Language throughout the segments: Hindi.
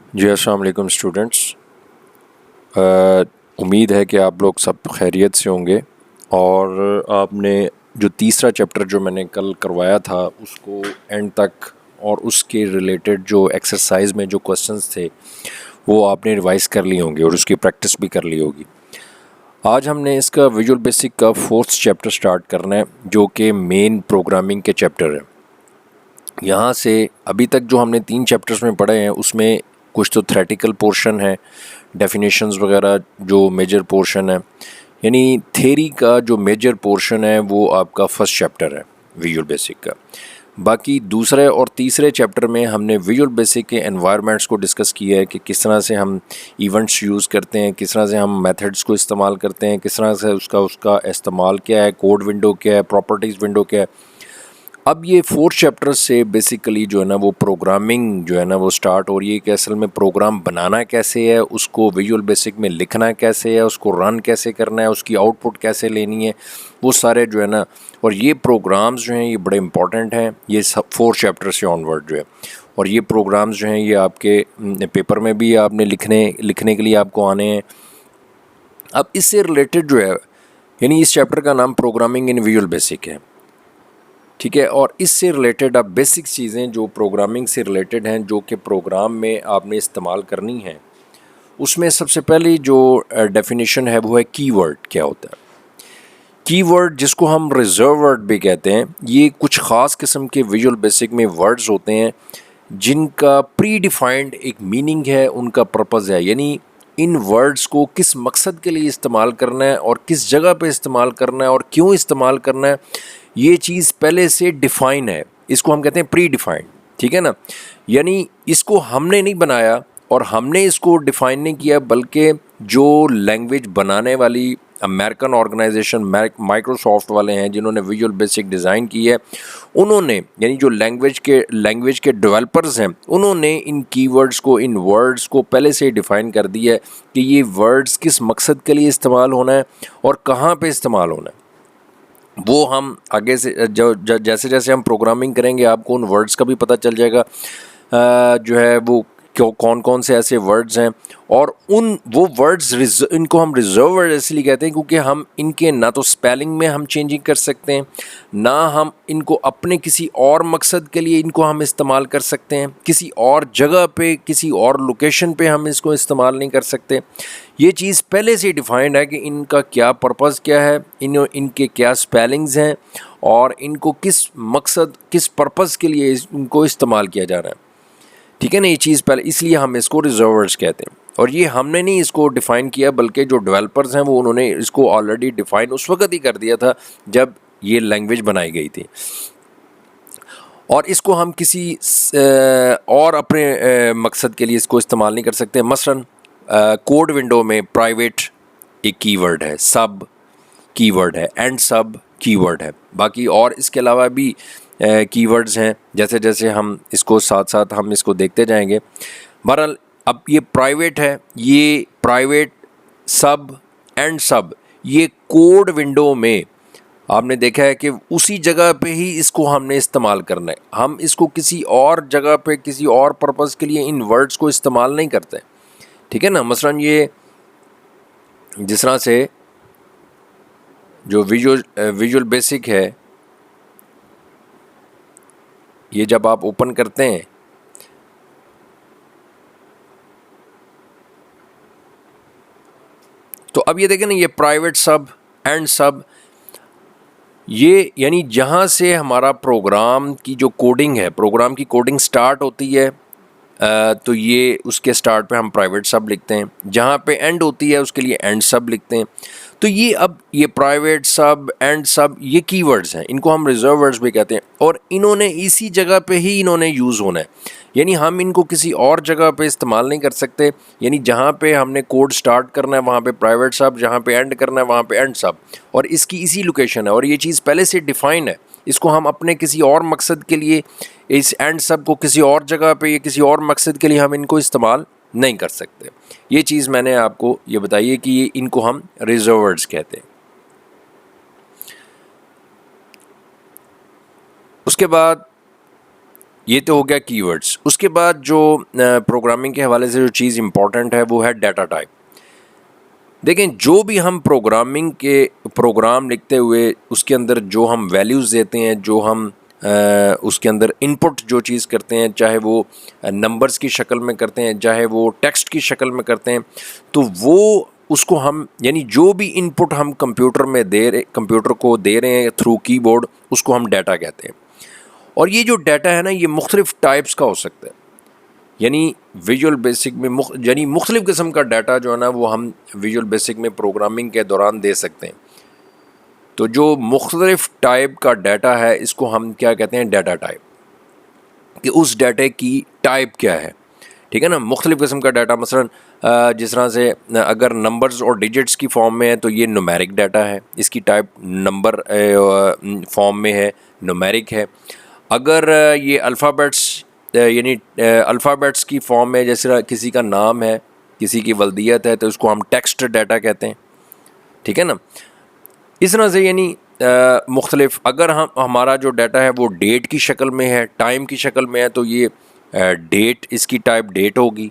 जी अस्सलाम वालेकुम स्टूडेंट्स। उम्मीद है कि आप लोग सब खैरियत से होंगे और आपने जो तीसरा चैप्टर जो मैंने कल करवाया था उसको एंड तक और उसके रिलेटेड जो एक्सरसाइज में जो क्वेश्चंस थे वो आपने रिवाइज कर लिए होंगे और उसकी प्रैक्टिस भी कर ली होगी। आज हमने इसका विजुअल बेसिक का फोर्थ चैप्टर स्टार्ट करना है जो कि मेन प्रोग्रामिंग के चैप्टर है। यहाँ से अभी तक जो हमने 3 चैप्टर्स में पढ़े हैं उसमें कुछ तो थ्योरेटिकल पोर्शन है, डेफिनेशंस वगैरह जो मेजर पोर्शन है, यानी थ्योरी का जो मेजर पोर्शन है वो आपका फर्स्ट चैप्टर है विजुअल बेसिक का। बाकी दूसरे और तीसरे चैप्टर में हमने विजुअल बेसिक के एनवायरनमेंट्स को डिस्कस किया है कि किस तरह से हम इवेंट्स यूज़ करते हैं, किस तरह से हम मेथड्स को इस्तेमाल करते हैं, किस तरह से उसका इस्तेमाल क्या है, कोड विंडो क्या है, प्रॉपर्टीज़ विंडो क्या है। अब ये फोर्थ चैप्टर से बेसिकली जो है ना वो प्रोग्रामिंग जो है ना वो स्टार्ट हो रही है कि असल में प्रोग्राम बनाना कैसे है, उसको विजुअल बेसिक में लिखना कैसे है, उसको रन कैसे करना है, उसकी आउटपुट कैसे लेनी है, वो सारे जो है ना। और ये प्रोग्राम्स जो हैं ये बड़े इंपॉर्टेंट हैं, ये सब फोर्थ चैप्टर से ऑनवर्ड जो है। और ये प्रोग्राम्स जो हैं ये आपके पेपर में भी आपने लिखने के लिए आपको आने हैं। अब इससे रिलेटेड जो है यानी इस चैप्टर का नाम प्रोग्रामिंग इन विजुअल बेसिक है, ठीक है। और इससे रिलेटेड अब बेसिक चीज़ें जो प्रोग्रामिंग से रिलेटेड हैं जो कि प्रोग्राम में आपने इस्तेमाल करनी है, उसमें सबसे पहली जो डेफिनेशन है वो है कीवर्ड क्या होता है। कीवर्ड जिसको हम रिजर्व वर्ड भी कहते हैं, ये कुछ ख़ास किस्म के विजुअल बेसिक में वर्ड्स होते हैं जिनका प्री डिफाइंड एक मीनिंग है, उनका पर्पज़ है, यानी इन वर्ड्स को किस मकसद के लिए इस्तेमाल करना है और किस जगह पे इस्तेमाल करना है और क्यों इस्तेमाल करना है, ये चीज़ पहले से डिफ़ाइन है। इसको हम कहते हैं प्री डिफ़ाइंड, ठीक है ना। यानी इसको हमने नहीं बनाया और हमने इसको डिफ़ाइन नहीं किया, बल्कि जो लैंग्वेज बनाने वाली अमेरिकन ऑर्गेनाइजेशन माइक्रोसॉफ्ट वाले हैं जिन्होंने विजुअल बेसिक डिज़ाइन की है, उन्होंने यानी जो लैंग्वेज के डेवलपर्स हैं उन्होंने इन कीवर्ड्स को, इन वर्ड्स को पहले से डिफ़ाइन कर दिया है कि ये वर्ड्स किस मकसद के लिए इस्तेमाल होना है और कहाँ पे इस्तेमाल होना है। वो हम आगे से जैसे जैसे हम प्रोग्रामिंग करेंगे आपको उन वर्ड्स का भी पता चल जाएगा जो है वो कौन कौन से ऐसे वर्ड्स हैं। और वो वर्ड्स इनको हम रिजर्व वर्ड इसलिए कहते हैं क्योंकि हम इनके ना तो स्पेलिंग में हम चेंजिंग कर सकते हैं, ना हम इनको अपने किसी और मकसद के लिए इनको हम इस्तेमाल कर सकते हैं, किसी और जगह पे किसी और लोकेशन पे हम इसको इस्तेमाल नहीं कर सकते। ये चीज़ पहले से डिफाइंड है कि इनका क्या पर्पज़ क्या है, इनके क्या स्पेलिंग्स हैं और इनको किस मकसद किस पर्पज़ के लिए इनको इस्तेमाल किया जा रहा है, ठीक है ना। ये चीज़ पहले इसलिए हम इसको रिजर्वर्स कहते हैं। और ये हमने नहीं इसको डिफ़ाइन किया बल्कि जो डेवलपर्स हैं वो उन्होंने इसको ऑलरेडी डिफ़ाइन उस वक्त ही कर दिया था जब ये लैंग्वेज बनाई गई थी। और इसको हम किसी और अपने मकसद के लिए इसको इस्तेमाल नहीं कर सकते। मसलन कोड विंडो में प्राइवेट एक कीवर्ड है, सब कीवर्ड है, एंड सब कीवर्ड है। बाकी और इसके अलावा भी कीवर्ड्स हैं, जैसे जैसे हम इसको साथ साथ हम इसको देखते जाएंगे। बहरहाल अब ये प्राइवेट है, ये प्राइवेट, सब, एंड सब, ये कोड विंडो में आपने देखा है कि उसी जगह पे ही इसको हमने इस्तेमाल करना है। हम इसको किसी और जगह पे किसी और पर्पज़ के लिए इन वर्ड्स को इस्तेमाल नहीं करते, ठीक है ना। मसलन ये जिस तरह से जो विजुअल बेसिक है, ये जब आप ओपन करते हैं तो अब ये देखें ना, ये प्राइवेट सब, एंड सब, ये यानी जहाँ से हमारा प्रोग्राम की जो कोडिंग है, प्रोग्राम की कोडिंग स्टार्ट होती है तो ये उसके स्टार्ट पे हम प्राइवेट सब लिखते हैं, जहाँ पे एंड होती है उसके लिए एंड सब लिखते हैं। तो ये अब ये प्राइवेट सब, एंड सब, ये कीवर्ड्स हैं, इनको हम रिजर्व वर्ड्स भी कहते हैं और इन्होंने इसी जगह पे ही इन्होंने यूज़ होना है, यानी हम इनको किसी और जगह पे इस्तेमाल नहीं कर सकते। यानी जहाँ पे हमने कोड स्टार्ट करना है वहाँ पे प्राइवेट सब, जहाँ पे एंड करना है वहाँ पे एंड सब, और इसकी इसी लोकेशन है और ये चीज़ पहले से डिफ़ाइन है। इसको हम अपने किसी और मकसद के लिए, इस एंड सब को किसी और जगह पे या किसी और मकसद के लिए हम इनको इस्तेमाल नहीं कर सकते। ये चीज़ मैंने आपको ये बताई है कि ये इनको हम रिजर्व वर्ड्स कहते हैं। उसके बाद ये तो हो गया कीवर्ड्स। उसके बाद जो प्रोग्रामिंग के हवाले से जो चीज़ इंपॉर्टेंट है वो है डाटा टाइप। देखें, जो भी हम प्रोग्राम लिखते हुए उसके अंदर जो हम वैल्यूज़ देते हैं, जो हम उसके अंदर इनपुट जो चीज़ करते हैं, चाहे वो नंबर्स की शक्ल में करते हैं, चाहे वो टेक्स्ट की शक्ल में करते हैं, तो वो उसको हम यानी जो भी इनपुट हम कंप्यूटर को दे रहे हैं थ्रू कीबोर्ड, उसको हम डाटा कहते हैं। और ये जो डाटा है ना, ये मुख्तलिफ टाइप्स का हो सकता है। यानी विजुअल बेसिक में यानी मुख्तलिफ किस्म का डाटा जो है ना वो हम विजुअल बेसिक में प्रोग्रामिंग के दौरान दे सकते हैं। तो जो मुख्तलिफ टाइप का डाटा है इसको हम क्या कहते हैं, डाटा टाइप, कि उस डाटे की टाइप क्या है। ठीक है ना, मुख्तलिफ किस्म का डाटा, मसलन जिस तरह से अगर नंबर्स और डिजिट्स की फॉर्म में है तो ये न्यूमेरिक डाटा है, इसकी टाइप नंबर फॉर्म में है, न्यूमेरिक है। अगर ये अल्फ़ाबेट्स यानी अल्फ़ाबेट्स की फॉर्म में, जैसे किसी का नाम है, किसी की वल्दियत है, तो इसको हम टेक्स्ट डाटा कहते हैं। ठीक है ना, इस तरह से यानी मुख्तलिफ, अगर हमारा जो डाटा है वो डेट की शक्ल में है, टाइम की शक्ल में है, तो ये डेट, इसकी टाइप डेट होगी।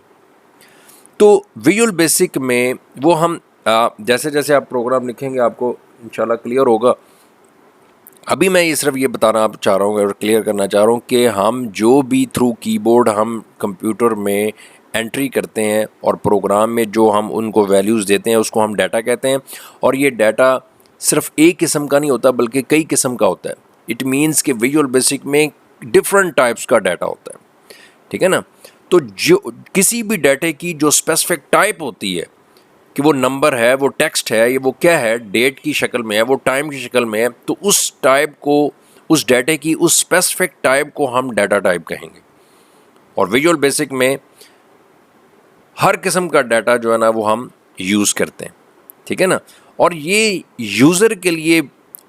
तो विजुअल बेसिक में वो हम जैसे जैसे आप प्रोग्राम लिखेंगे आपको इंशाल्लाह क्लियर होगा। अभी मैं ये सिर्फ ये बताना आप चाह रहा हूँ और क्लियर करना चाह रहा हूँ कि हम जो भी थ्रू कीबोर्ड हम कंप्यूटर में एंट्री करते हैं और प्रोग्राम में जो हम उनको वैल्यूज़ देते हैं उसको हम डाटा कहते हैं। और ये डाटा सिर्फ एक किस्म का नहीं होता बल्कि कई किस्म का होता है। इट मीन्स कि विजुअल बेसिक में डिफरेंट टाइप्स का डाटा होता है। ठीक है ना, तो जो किसी भी डाटे की जो स्पेसिफिक टाइप होती है, कि वो नंबर है, वो टेक्स्ट है, ये वो क्या है, डेट की शक्ल में है, वो टाइम की शक्ल में है, तो उस टाइप को, उस डाटे की उस स्पेसिफिक टाइप को हम डाटा टाइप कहेंगे। और विजुअल बेसिक में हर किस्म का डाटा जो है ना वो हम यूज़ करते हैं। ठीक है ना, और ये यूज़र के लिए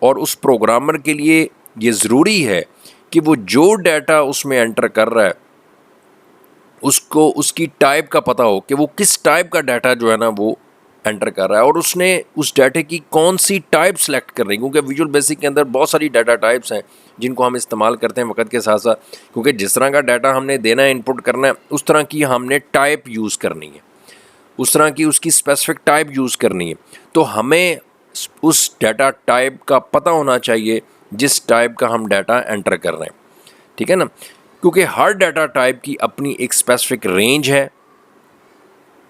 और उस प्रोग्रामर के लिए ये ज़रूरी है कि वो जो डाटा उसमें एंटर कर रहा है उसको उसकी टाइप का पता हो, कि वो किस टाइप का डाटा जो है ना वो एंटर कर रहा है, और उसने उस डाटे की कौन सी टाइप सेलेक्ट करनी है। क्योंकि विजुअल बेसिक के अंदर बहुत सारी डाटा टाइप्स हैं जिनको हम इस्तेमाल करते हैं वक्त के साथ साथ, क्योंकि जिस तरह का डाटा हमने देना है, इनपुट करना है, उस तरह की हमने टाइप यूज़ करनी है, उस तरह की उसकी स्पेसिफिक टाइप यूज़ करनी है। तो हमें उस डाटा टाइप का पता होना चाहिए जिस टाइप का हम डाटा एंटर कर रहे हैं। ठीक है ना, क्योंकि हर डाटा टाइप की अपनी एक स्पेसिफिक रेंज है,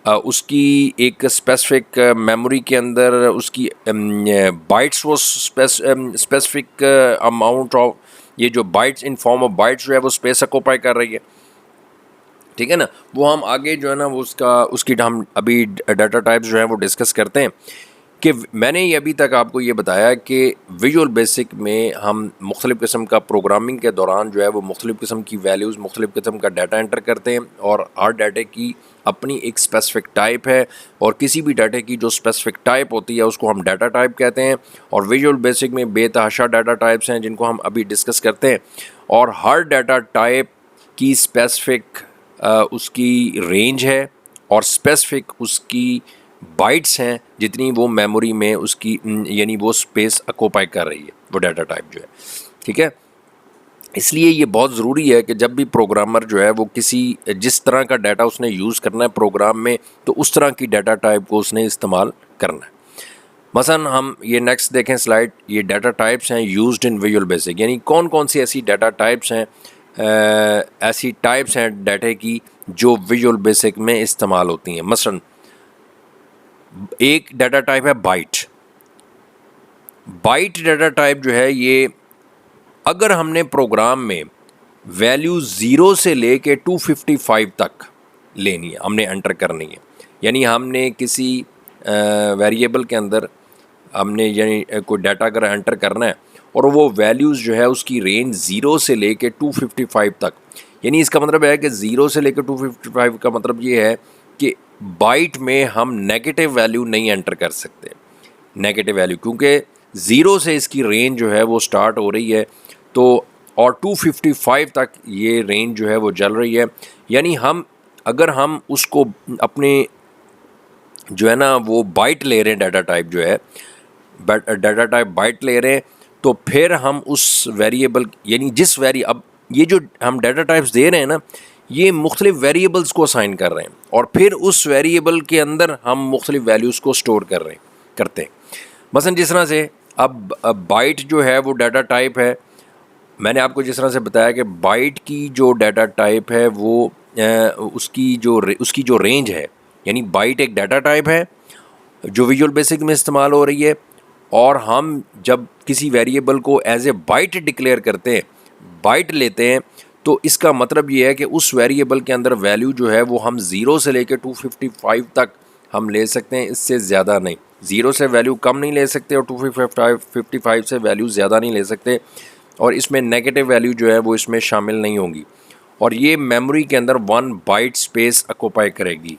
उसकी एक स्पेसिफिक मेमोरी के अंदर उसकी बाइट्स, वो स्पेसिफिक अमाउंट ऑफ, ये जो bytes in form of bytes जो है वो स्पेस ऑक्यूपाई कर रही है। ठीक है ना, वो हम आगे जो है ना वो उसकी हम अभी डाटा टाइप्स जो है वो डिस्कस करते हैं। कि मैंने ये अभी तक आपको ये बताया कि विजुअल बेसिक में हम मुख्तलिफ़ किस्म का प्रोग्रामिंग के दौरान जो है वो मुख्तलिफ़ किस्म की वैल्यूज़, मुख्तलिफ़ किस्म का डाटा एंटर करते हैं, और हर डाटे की अपनी एक स्पेसिफिक टाइप है, और किसी भी डाटे की जो स्पेसिफिक टाइप होती है उसको हम डाटा टाइप कहते हैं। और विजुअल बेसिक में बेतहाशा डाटा टाइप्स हैं जिनको हम अभी डिस्कस करते हैं, और हर डाटा टाइप की स्पेसिफिक उसकी रेंज है, और स्पेसिफिक उसकी बाइट्स हैं जितनी वो मेमोरी में उसकी यानी वो स्पेस ऑक्यूपाई कर रही है वो डाटा टाइप जो है। ठीक है, इसलिए ये बहुत ज़रूरी है कि जब भी प्रोग्रामर जो है वो जिस तरह का डाटा उसने यूज़ करना है प्रोग्राम में, तो उस तरह की डाटा टाइप को उसने इस्तेमाल करना है। मसलन हम ये नेक्स्ट देखें स्लाइड, ये डाटा टाइप्स हैं यूज्ड इन विजुअल बेसिक, यानी कौन कौन सी ऐसी डाटा टाइप्स हैं, ऐसी टाइप्स हैं डाटे की जो विजुअल बेसिक में इस्तेमाल होती हैं। मसलन एक डाटा टाइप है बाइट। बाइट डाटा टाइप जो है ये, अगर हमने प्रोग्राम में वैल्यू 0 से लेके 255 तक लेनी है, हमने एंटर करनी है, यानी हमने किसी वेरिएबल के अंदर हमने यानी कोई डाटा अगर एंटर करना है और वो वैल्यूज़ जो है उसकी रेंज 0 से लेके 255 तक, यानी इसका मतलब है कि 0 से लेकर 255 का मतलब ये है कि बाइट में हम नेगेटिव वैल्यू नहीं एंटर कर सकते, नेगेटिव वैल्यू, क्योंकि 0 से इसकी रेंज जो है वो स्टार्ट हो रही है, तो और 255 तक ये रेंज जो है वो चल रही है। यानी अगर हम उसको अपने जो है ना वो बाइट ले रहे हैं, डाटा टाइप जो है डाटा टाइप बाइट ले रहे हैं, तो फिर हम उस वेरिएबल यानी अब ये जो हम डाटा टाइप्स दे रहे हैं ना, ये मुख्तलिफ वेरिएबल्स को असाइन कर रहे हैं और फिर उस वेरिएबल के अंदर हम मुख्तलिफ वैल्यूज़ को स्टोर करते हैं। मसलन जिस तरह से अब बाइट जो है वो डाटा टाइप है। मैंने आपको जिस तरह से बताया कि बाइट की जो डाटा टाइप है वो उसकी जो रेंज है, यानी बाइट एक डाटा टाइप है जो विजुअल बेसिक में इस्तेमाल हो रही है, और हम जब किसी वेरिएबल को एज ए बाइट डिक्लेयर करते हैं, बाइट लेते हैं, तो इसका मतलब ये है कि उस वेरिएबल के अंदर वैल्यू जो है वो हम 0 से लेकर 255 तक हम ले सकते हैं, इससे ज़्यादा नहीं। 0 से वैल्यू कम नहीं ले सकते और 255 से वैल्यू ज़्यादा नहीं ले सकते, और इसमें नेगेटिव वैल्यू जो है वो इसमें शामिल नहीं होंगी, और ये मेमोरी के अंदर 1 बाइट स्पेस ऑक्यूपाई करेगी।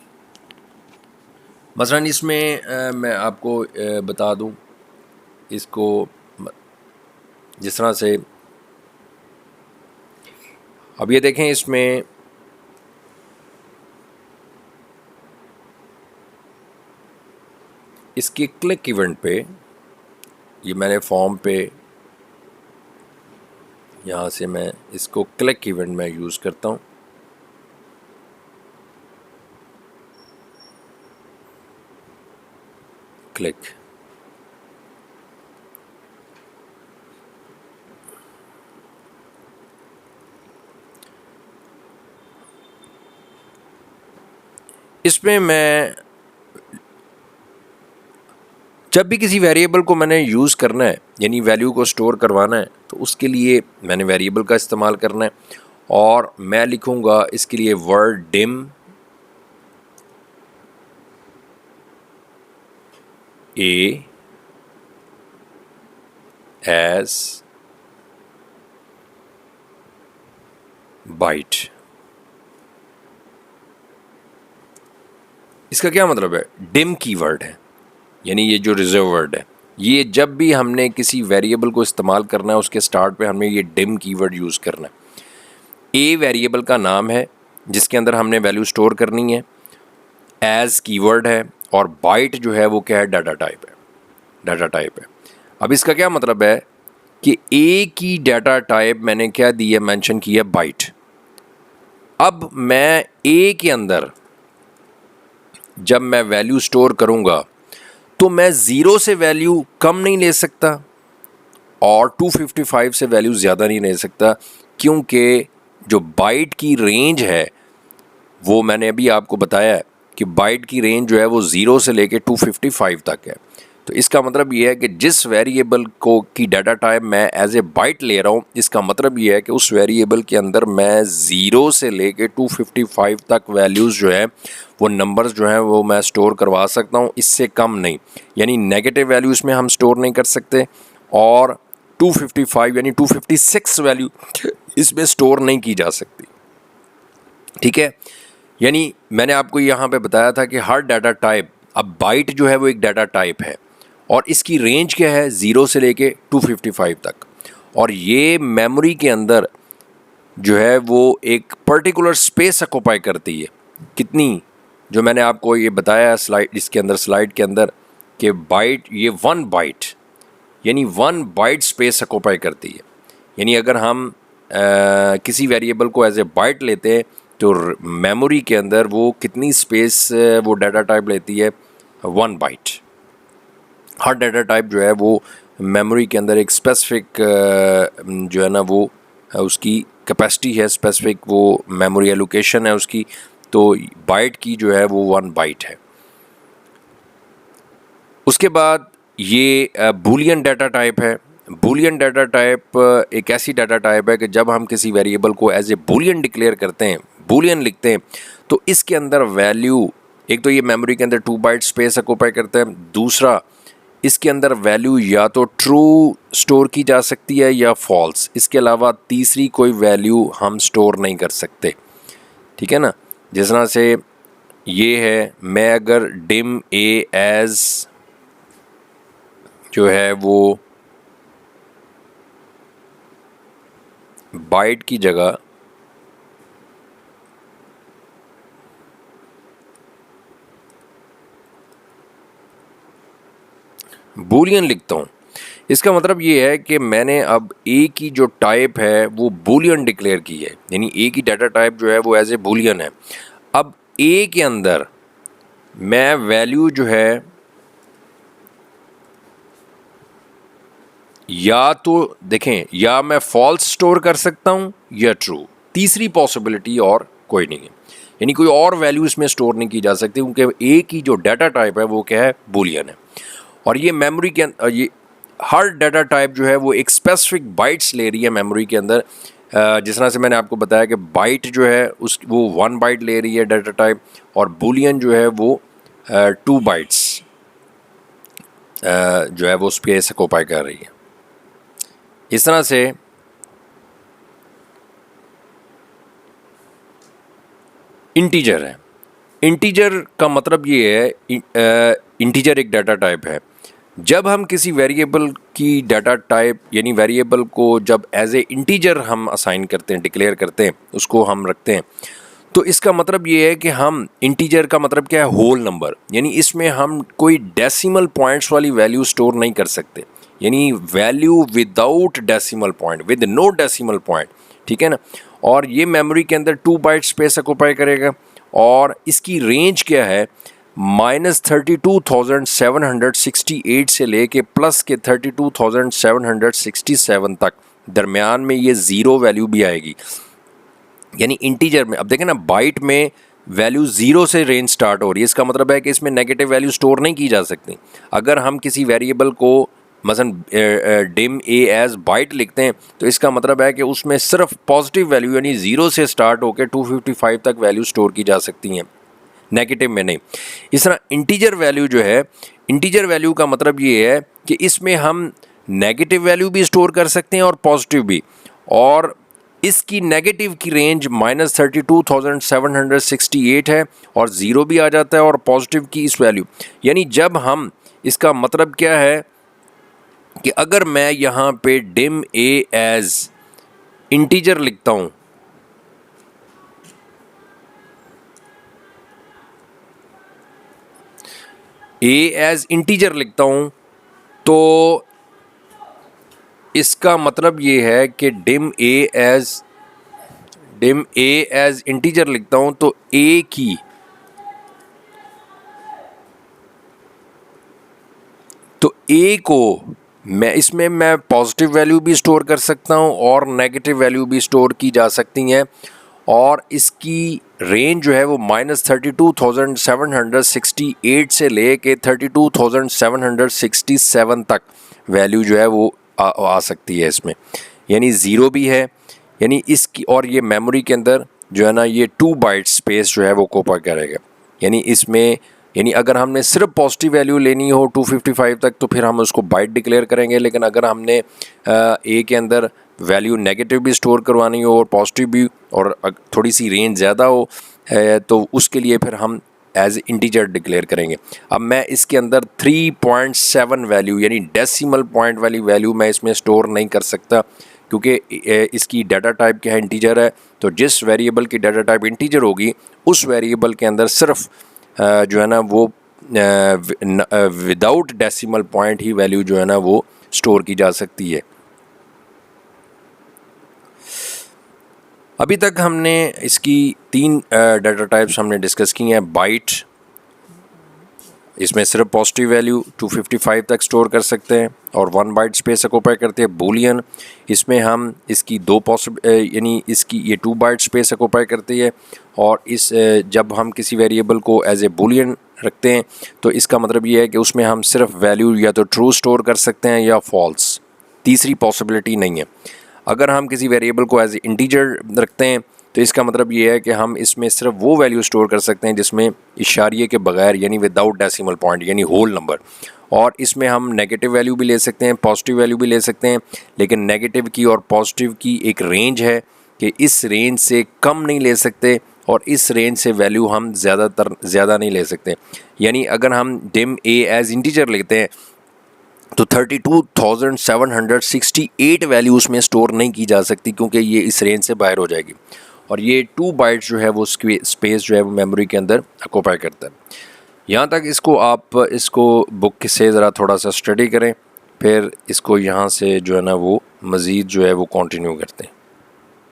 मसलन इसमें मैं आपको बता दूं, इसको जिस तरह से अब ये देखें, इसमें इसके क्लिक इवेंट पे, ये मैंने फॉर्म पे यहाँ से मैं इसको क्लिक इवेंट में यूज़ करता हूँ। क्लिक, इसमें मैं जब भी किसी वेरिएबल को मैंने यूज़ करना है, यानी वैल्यू को स्टोर करवाना है, तो उसके लिए मैंने वेरिएबल का इस्तेमाल करना है, और मैं लिखूँगा इसके लिए word dim a as bite. इसका क्या मतलब है? डिम कीवर्ड है, यानी ये जो रिजर्व वर्ड है, ये जब भी हमने किसी वेरिएबल को इस्तेमाल करना है उसके स्टार्ट पे हमें ये डिम कीवर्ड यूज़ करना है। ए वेरिएबल का नाम है जिसके अंदर हमने वैल्यू स्टोर करनी है, एज कीवर्ड है, और बाइट जो है वो क्या है? डाटा टाइप है, डाटा टाइप है। अब इसका क्या मतलब है कि ए की डाटा टाइप मैंने क्या दी है? मेंशन की है बाइट। अब मैं ए के अंदर जब मैं वैल्यू स्टोर करूँगा तो मैं 0 से वैल्यू कम नहीं ले सकता और 255 से वैल्यू ज़्यादा नहीं ले सकता, क्योंकि जो बाइट की रेंज है वो मैंने अभी आपको बताया है कि बाइट की रेंज जो है वो 0 से लेके 255 तक है। तो इसका मतलब ये है कि जिस वेरिएबल को की डाटा टाइप मैं एज ए बाइट ले रहा हूँ, इसका मतलब ये है कि उस वेरिएबल के अंदर मैं 0 से लेके 255 तक वैल्यूज़ जो है वो नंबर्स जो हैं वो मैं स्टोर करवा सकता हूँ, इससे कम नहीं। यानी नेगेटिव वैल्यूज़ में हम स्टोर नहीं कर सकते, और 255 यानी 256 वैल्यू इसमें स्टोर नहीं की जा सकती। ठीक है, यानी मैंने आपको यहाँ पे बताया था कि हर डाटा टाइप, अब बाइट जो है वो एक डाटा टाइप है और इसकी रेंज क्या है? 0 से लेके 255 तक, और ये मेमोरी के अंदर जो है वो एक पर्टिकुलर स्पेस ऑक्यूपाई करती है। कितनी? जो मैंने आपको ये बताया स्लाइड, इसके अंदर स्लाइड के अंदर, कि बाइट ये 1 बाइट यानी 1 बाइट स्पेस ऑक्यूपाई करती है। यानी अगर हम किसी वेरिएबल को एज ए बाइट लेते हैं तो मेमोरी के अंदर वो कितनी स्पेस वो डाटा टाइप लेती है? 1 बाइट। हर डाटा टाइप जो है वो मेमोरी के अंदर एक स्पेसिफिक जो है ना वो उसकी कैपेसिटी है, स्पेसिफिक वो मेमोरी एलोकेशन है उसकी, तो बाइट की जो है वो 1 बाइट है। उसके बाद ये बूलियन डाटा टाइप है। बूलियन डाटा टाइप एक ऐसी डाटा टाइप है कि जब हम किसी वेरिएबल को एज ए बूलियन डिक्लेयर करते हैं, बूलियन लिखते हैं, तो इसके अंदर वैल्यू, एक तो ये मेमोरी के अंदर 2 बाइट स्पेस ऑक्यूपाई करता है, दूसरा इसके अंदर वैल्यू या तो ट्रू स्टोर की जा सकती है या फॉल्स, इसके अलावा तीसरी कोई वैल्यू हम स्टोर नहीं कर सकते। ठीक है ना? जिस तरह से ये है, मैं अगर डिम ए एज जो है वो बाइट की जगह बूलियन लिखता हूँ, इसका मतलब ये है कि मैंने अब ए की जो टाइप है वो बूलियन डिक्लेयर की है, यानी ए की डाटा टाइप जो है वो एज ए बूलियन है। अब ए के अंदर मैं वैल्यू जो है या तो देखें, या मैं फॉल्स स्टोर कर सकता हूं या ट्रू, तीसरी पॉसिबिलिटी और कोई नहीं है, यानी कोई और वैल्यू इसमें स्टोर नहीं की जा सकती क्योंकि ए की जो डाटा टाइप है वो क्या है, बूलियन है। और ये मेमोरी के ये हर डाटा टाइप जो है वो एक स्पेसिफिक बाइट्स ले रही है मेमोरी के अंदर। जिस तरह से मैंने आपको बताया कि बाइट जो है वो 1 बाइट ले रही है डाटा टाइप, और बूलियन जो है वो 2 बाइट्स जो है वो स्पेस ऑक्यूपाई कर रही है। इस तरह से इंटीजर है। इंटीजर का मतलब ये है, इंटीजर एक डाटा टाइप है। जब हम किसी वेरिएबल की डाटा टाइप यानी वेरिएबल को जब एज ए इंटीजर हम असाइन करते हैं, डिक्लेयर करते हैं, उसको हम रखते हैं, तो इसका मतलब ये है कि हम इंटीजर का मतलब क्या है, होल नंबर, यानी इसमें हम कोई डेसिमल पॉइंट्स वाली वैल्यू स्टोर नहीं कर सकते, यानी value without decimal point, with no decimal point, ठीक है ना। और ये मेमोरी के अंदर 2 बाइट स्पेस ऑक्यूपाई करेगा और इसकी रेंज क्या है, -32,768 से लेके प्लस के 32,767 तक, दरमियान में ये ज़ीरो वैल्यू भी आएगी। यानी इंटीजर में अब देखें ना, बाइट में वैल्यू ज़ीरो से रेंज स्टार्ट हो रही है, इसका मतलब है कि इसमें नेगेटिव वैल्यू स्टोर नहीं की जा सकती। अगर हम किसी वेरिएबल को मसलन डिम ए एज बाइट लिखते हैं तो इसका मतलब है कि उसमें सिर्फ पॉजिटिव वैल्यू यानी ज़ीरो से स्टार्ट होकर 255 तक वैल्यू स्टोर की जा सकती हैं, नेगेटिव में नहीं। इस तरह इंटीजर वैल्यू जो है, इंटीजर वैल्यू का मतलब ये है कि इसमें हम नेगेटिव वैल्यू भी स्टोर कर सकते हैं और पॉजिटिव भी, और इसकी नेगेटिव की रेंज -32,768 है और ज़ीरो भी आ जाता है और पॉजिटिव की इस वैल्यू, यानी जब हम, इसका मतलब क्या है कि अगर मैं यहाँ पे डिम ए एज इंटीजर लिखता हूँ, ए एज इंटीजर लिखता हूँ, तो इसका मतलब ये है कि डिम ए एज इंटीजर लिखता हूँ तो ए की को मैं पॉजिटिव वैल्यू भी स्टोर कर सकता हूँ और नेगेटिव वैल्यू भी स्टोर की जा सकती हैं, और इसकी रेंज जो है वो -32,768 से ले के 32,767 तक वैल्यू जो है वो आ सकती है इसमें, यानी ज़ीरो भी है, यानी इसकी, और ये मेमोरी के अंदर जो है ना ये 2 बाइट स्पेस जो है वो ऑक्यूपाई करेगा, यानी इसमें, यानी अगर हमने सिर्फ पॉजिटिव वैल्यू लेनी हो 255 तक तो फिर हम उसको बाइट डिक्लेयर करेंगे, लेकिन अगर हमने ए के अंदर वैल्यू नेगेटिव भी स्टोर करवानी हो और पॉजिटिव भी, और थोड़ी सी रेंज ज़्यादा हो तो उसके लिए फिर हम एज इंटीजर डिक्लेयर करेंगे। अब मैं इसके अंदर 3.7 वैल्यू यानी डेसिमल पॉइंट वाली वैल्यू मैं इसमें स्टोर नहीं कर सकता, क्योंकि इसकी डाटा टाइप क्या है, इंटीजर है। तो जिस वेरिएबल की डाटा टाइप इंटीजर होगी उस वेरिएबल के अंदर सिर्फ जो है ना वो विदाउट डेसिमल पॉइंट ही वैल्यू जो है ना वो स्टोर की जा सकती है। अभी तक हमने इसकी 3 डाटा टाइप्स हमने डिस्कस की हैं। बाइट, इसमें सिर्फ पॉजिटिव वैल्यू 255 तक स्टोर कर सकते हैं और 1 बाइट स्पेस ऑक्यूपाई करते हैं। बूलियन, इसमें हम इसकी यानी इसकी ये 2 बाइट स्पेस ऑक्यूपाई करती है, और इस जब हम किसी वेरिएबल को एज ए बूलियन रखते हैं तो इसका मतलब ये है कि उसमें हम सिर्फ वैल्यू या तो ट्रू स्टोर कर सकते हैं या फॉल्स, तीसरी पॉसिबिलिटी नहीं है। अगर हम किसी वेरिएबल को एज ए इंटीजर रखते हैं तो इसका मतलब ये है कि हम इसमें सिर्फ वो वैल्यू स्टोर कर सकते हैं जिसमें इशारिये के बगैर, यानी विदाउट डेसिमल पॉइंट, यानी होल नंबर, और इसमें हम नेगेटिव वैल्यू भी ले सकते हैं, पॉजिटिव वैल्यू भी ले सकते हैं, लेकिन नेगेटिव की और पॉजिटिव की एक रेंज है कि इस रेंज से कम नहीं ले सकते और इस रेंज से वैल्यू हम ज़्यादा नहीं ले सकते। यानी अगर हम डिम ए एज इंटीजर लेते हैं तो 32,768 वैल्यू उसमें स्टोर नहीं की जा सकती, क्योंकि ये इस रेंज से बाहर हो जाएगी, और ये 2 बाइट्स जो है वो स्पेस जो है वो मेमोरी के अंदर ऑक्यूपाई करता है। यहाँ तक इसको आप इसको बुक से ज़रा थोड़ा सा स्टडी करें, फिर इसको यहाँ से जो है ना वो मज़ीद जो है वो कंटिन्यू करते हैं।